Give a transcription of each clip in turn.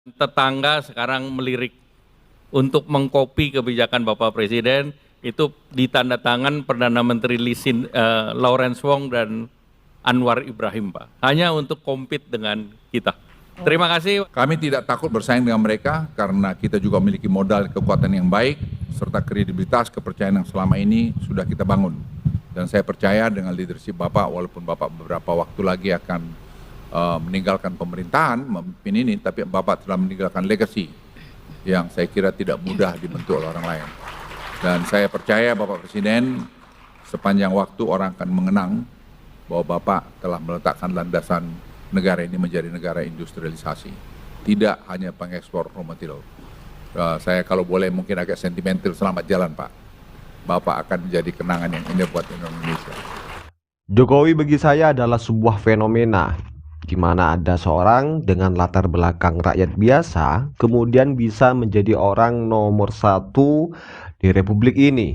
Tetangga sekarang melirik untuk mengkopi kebijakan Bapak Presiden, itu ditanda tangan Perdana Menteri Lawrence Wong dan Anwar Ibrahim, Pak. Hanya untuk compete dengan kita. Terima kasih. Kami tidak takut bersaing dengan mereka karena kita juga memiliki modal kekuatan yang baik serta kredibilitas kepercayaan yang selama ini sudah kita bangun. Dan saya percaya dengan leadership Bapak, walaupun Bapak beberapa waktu lagi akan meninggalkan pemerintahan, memimpin ini, tapi Bapak telah meninggalkan legacy yang saya kira tidak mudah dibentuk oleh orang lain. Dan saya percaya Bapak Presiden sepanjang waktu orang akan mengenang bahwa Bapak telah meletakkan landasan negara ini menjadi negara industrialisasi, tidak hanya pengekspor raw material. Saya kalau boleh mungkin agak sentimental, selamat jalan Pak. Bapak akan menjadi kenangan yang indah buat Indonesia. Jokowi bagi saya adalah sebuah fenomena di mana ada seorang dengan latar belakang rakyat biasa kemudian bisa menjadi orang nomor satu di republik ini.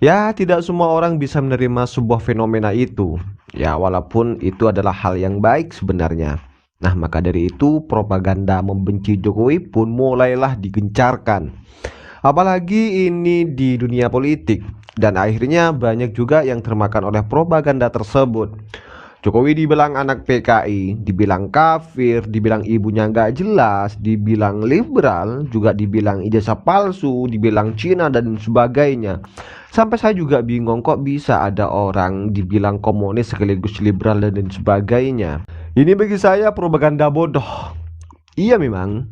Ya, tidak semua orang bisa menerima sebuah fenomena itu. Ya, walaupun itu adalah hal yang baik sebenarnya. Nah, maka dari itu propaganda membenci Jokowi pun mulailah digencarkan. Apalagi ini di dunia politik. Dan akhirnya banyak juga yang termakan oleh propaganda tersebut. Jokowi dibilang anak PKI, dibilang kafir, dibilang ibunya nggak jelas, dibilang liberal, juga dibilang ijazah palsu, dibilang Cina dan sebagainya. Sampai saya juga bingung kok bisa ada orang dibilang komunis sekaligus liberal dan sebagainya. Ini bagi saya propaganda bodoh. Iya memang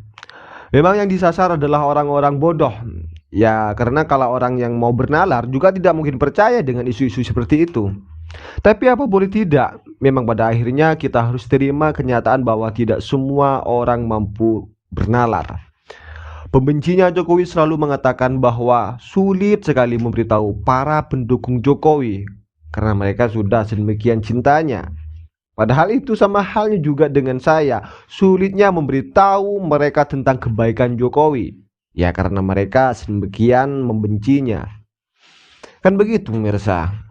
yang disasar adalah orang-orang bodoh. Ya karena kalau orang yang mau bernalar juga tidak mungkin percaya dengan isu-isu seperti itu. Tapi apa boleh tidak, memang pada akhirnya kita harus terima kenyataan bahwa tidak semua orang mampu bernalar. Pembencinya Jokowi selalu mengatakan bahwa sulit sekali memberitahu para pendukung Jokowi karena mereka sudah sedemikian cintanya. Padahal itu sama halnya juga dengan saya, sulitnya memberitahu mereka tentang kebaikan Jokowi. Ya karena mereka sedemikian membencinya. Kan begitu pemirsa.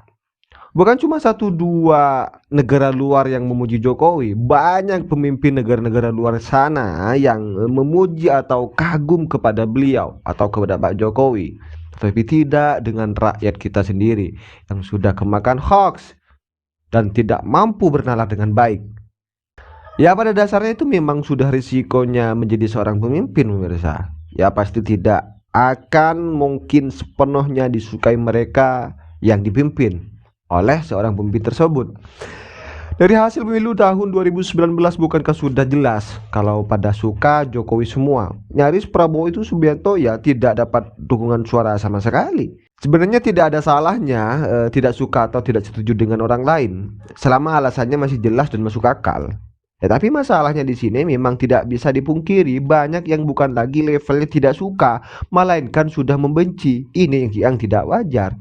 Bukan cuma satu dua negara luar yang memuji Jokowi, banyak pemimpin negara-negara luar sana yang memuji atau kagum kepada beliau atau kepada Pak Jokowi. Tapi tidak dengan rakyat kita sendiri yang sudah kemakan hoax dan tidak mampu bernalar dengan baik. Ya pada dasarnya itu memang sudah risikonya menjadi seorang pemimpin pemirsa. Ya pasti tidak akan mungkin sepenuhnya disukai mereka yang dipimpin oleh seorang pemimpin tersebut. Dari hasil pemilu tahun 2019 bukankah sudah jelas kalau pada suka Jokowi semua. Nyaris Prabowo itu Subianto ya tidak dapat dukungan suara sama sekali. Sebenarnya tidak ada salahnya tidak suka atau tidak setuju dengan orang lain selama alasannya masih jelas dan masuk akal. Ya, tapi masalahnya di sini memang tidak bisa dipungkiri banyak yang bukan lagi levelnya tidak suka, melainkan sudah membenci. Ini yang tidak wajar.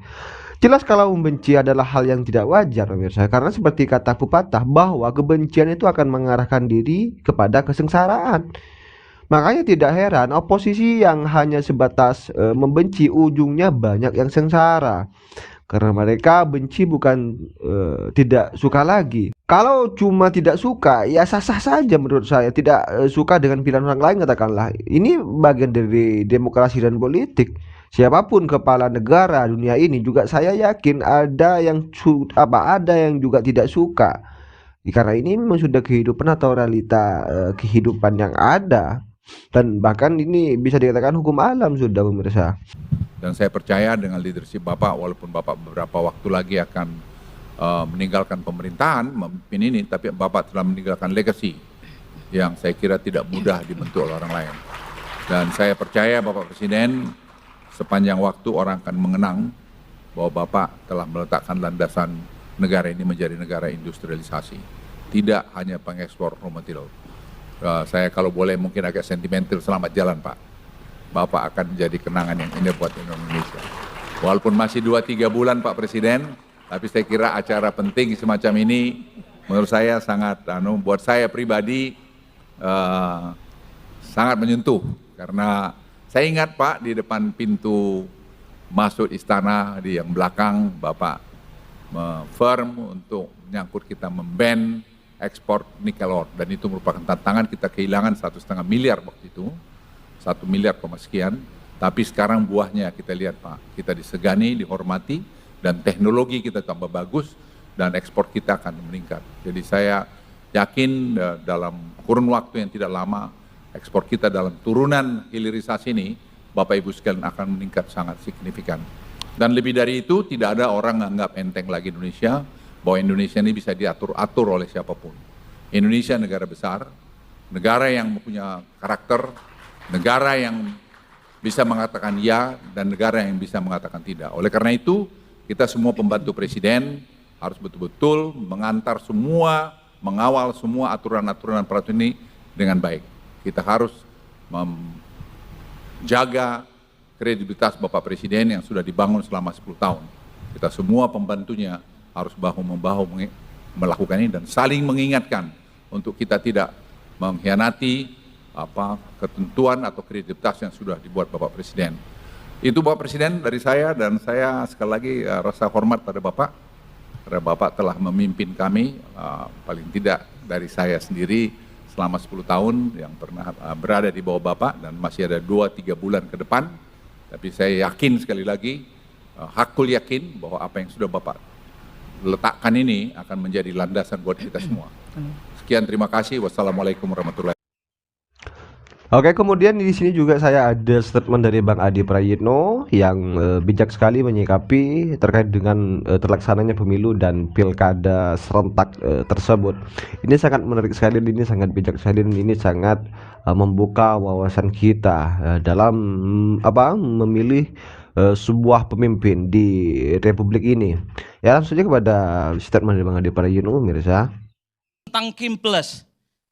Jelas kalau membenci adalah hal yang tidak wajar pemirsa, karena seperti kata pepatah bahwa kebencian itu akan mengarahkan diri kepada kesengsaraan. Makanya tidak heran oposisi yang hanya sebatas membenci ujungnya banyak yang sengsara. Karena mereka benci bukan tidak suka lagi. Kalau cuma tidak suka ya sah-sah saja menurut saya. Tidak suka dengan pilihan orang lain katakanlah. Ini bagian dari demokrasi dan politik. Siapapun kepala negara dunia ini juga saya yakin ada yang juga tidak suka. Karena ini memang sudah kehidupan atau realita kehidupan yang ada. Dan bahkan ini bisa dikatakan hukum alam sudah pemirsa. Dan saya percaya dengan leadership Bapak, walaupun Bapak beberapa waktu lagi akan meninggalkan pemerintahan, memimpin ini, tapi Bapak telah meninggalkan legacy yang saya kira tidak mudah dibentuk oleh orang lain. Dan saya percaya Bapak Presiden sepanjang waktu orang akan mengenang bahwa Bapak telah meletakkan landasan negara ini menjadi negara industrialisasi, tidak hanya pengekspor raw material. Saya kalau boleh mungkin agak sentimental, selamat jalan Pak. Bapak akan menjadi kenangan yang indah buat Indonesia. Walaupun masih 2-3 bulan Pak Presiden, tapi saya kira acara penting semacam ini menurut saya sangat, buat saya pribadi sangat menyentuh. Karena saya ingat Pak di depan pintu masuk istana di yang belakang Bapak firm untuk menyangkut kita memban ekspor nikel ore, dan itu merupakan tantangan. Kita kehilangan 1,5 miliar waktu itu, 1 miliar sekian, tapi sekarang buahnya kita lihat Pak, kita disegani, dihormati, dan teknologi kita tambah bagus, dan ekspor kita akan meningkat. Jadi saya yakin dalam kurun waktu yang tidak lama, ekspor kita dalam turunan hilirisasi ini, Bapak Ibu sekalian, akan meningkat sangat signifikan. Dan lebih dari itu, tidak ada orang menganggap enteng lagi Indonesia, bahwa Indonesia ini bisa diatur-atur oleh siapapun. Indonesia negara besar, negara yang punya karakter, negara yang bisa mengatakan ya, dan negara yang bisa mengatakan tidak. Oleh karena itu, kita semua pembantu presiden harus betul-betul mengantar semua, mengawal semua aturan-aturan peraturan ini dengan baik. Kita harus menjaga kredibilitas Bapak Presiden yang sudah dibangun selama 10 tahun. Kita semua pembantunya harus bahu-membahu melakukan ini dan saling mengingatkan untuk kita tidak mengkhianati ketentuan atau kredibilitas yang sudah dibuat Bapak Presiden. Itu Bapak Presiden dari saya, dan saya sekali lagi rasa hormat pada Bapak. Karena Bapak telah memimpin kami, paling tidak dari saya sendiri, selama 10 tahun yang pernah berada di bawah Bapak, dan masih ada 2-3 bulan ke depan. Tapi saya yakin sekali lagi, hakul yakin bahwa apa yang sudah Bapak letakkan ini akan menjadi landasan buat kita semua. Sekian, terima kasih. Wassalamualaikum warahmatullahi wabarakatuh. Oke, kemudian di sini juga saya ada statement dari Bang Adi Prayitno yang bijak sekali menyikapi terkait dengan terlaksananya pemilu dan pilkada serentak tersebut. Ini sangat menarik sekali, ini sangat bijak sekali, dan ini sangat membuka wawasan kita dalam memilih sebuah pemimpin di Republik ini. Ya, langsung saja kepada statement dari Bang Adi Prayitno, mirsa. Tentang Kim Plus.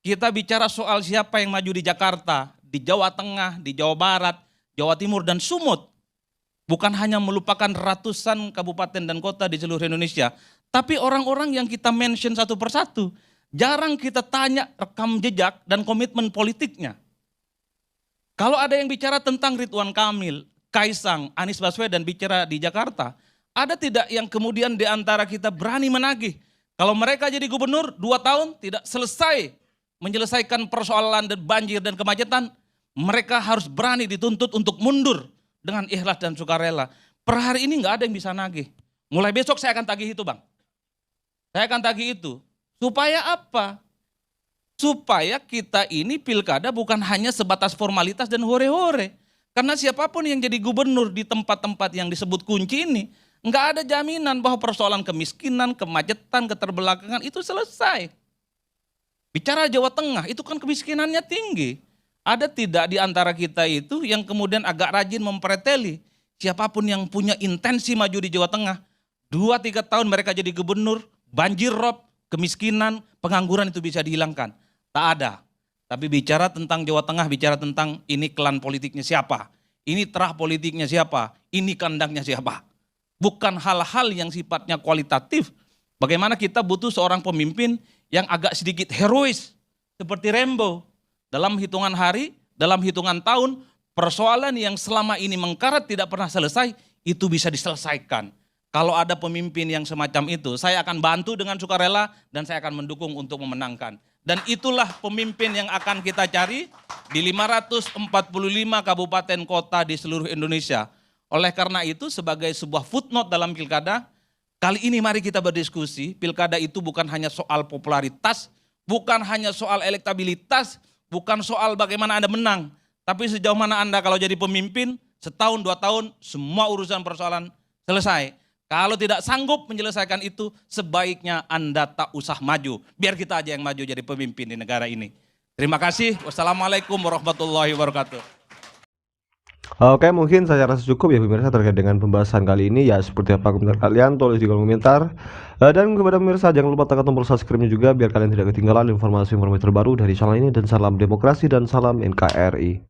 Kita bicara soal siapa yang maju di Jakarta, di Jawa Tengah, di Jawa Barat, Jawa Timur, dan Sumut. Bukan hanya melupakan ratusan kabupaten dan kota di seluruh Indonesia, tapi orang-orang yang kita mention satu persatu. Jarang kita tanya rekam jejak dan komitmen politiknya. Kalau ada yang bicara tentang Ridwan Kamil, Kaisang, Anies Baswedan bicara di Jakarta, ada tidak yang kemudian di antara kita berani menagih? Kalau mereka jadi gubernur 2 tahun tidak selesai menyelesaikan persoalan dan banjir dan kemacetan, mereka harus berani dituntut untuk mundur dengan ikhlas dan sukarela. Per hari ini nggak ada yang bisa nagih. Mulai besok saya akan tagih itu, Bang. Saya akan tagih itu. Supaya apa? Supaya kita ini pilkada bukan hanya sebatas formalitas dan hore-hore. Karena siapapun yang jadi gubernur di tempat-tempat yang disebut kunci ini, nggak ada jaminan bahwa persoalan kemiskinan, kemacetan, keterbelakangan itu selesai. Bicara Jawa Tengah, itu kan kemiskinannya tinggi. Ada tidak di antara kita itu yang kemudian agak rajin mempreteli siapapun yang punya intensi maju di Jawa Tengah, 2-3 tahun mereka jadi gubernur, banjir rob, kemiskinan, pengangguran itu bisa dihilangkan. Tak ada. Tapi bicara tentang Jawa Tengah, bicara tentang ini klan politiknya siapa, ini terah politiknya siapa, ini kandangnya siapa. Bukan hal-hal yang sifatnya kualitatif. Bagaimana kita butuh seorang pemimpin yang agak sedikit herois seperti Rambo. Dalam hitungan hari, dalam hitungan tahun, persoalan yang selama ini mengkarat tidak pernah selesai, itu bisa diselesaikan. Kalau ada pemimpin yang semacam itu, saya akan bantu dengan sukarela dan saya akan mendukung untuk memenangkan. Dan itulah pemimpin yang akan kita cari di 545 kabupaten kota di seluruh Indonesia. Oleh karena itu, sebagai sebuah footnote dalam pilkada, kali ini mari kita berdiskusi, pilkada itu bukan hanya soal popularitas, bukan hanya soal elektabilitas, bukan soal bagaimana Anda menang, tapi sejauh mana Anda kalau jadi pemimpin, setahun 2 tahun, semua urusan persoalan selesai. Kalau tidak sanggup menyelesaikan itu, sebaiknya Anda tak usah maju. Biar kita aja yang maju jadi pemimpin di negara ini. Terima kasih. Wassalamualaikum warahmatullahi wabarakatuh. Oke, mungkin saya rasa cukup ya pemirsa terkait dengan pembahasan kali ini. Ya, seperti apa komentar kalian, tulis di kolom komentar. Dan kepada pemirsa jangan lupa tekan tombol subscribe-nya juga biar kalian tidak ketinggalan informasi-informasi terbaru dari channel ini. Dan salam demokrasi dan salam NKRI.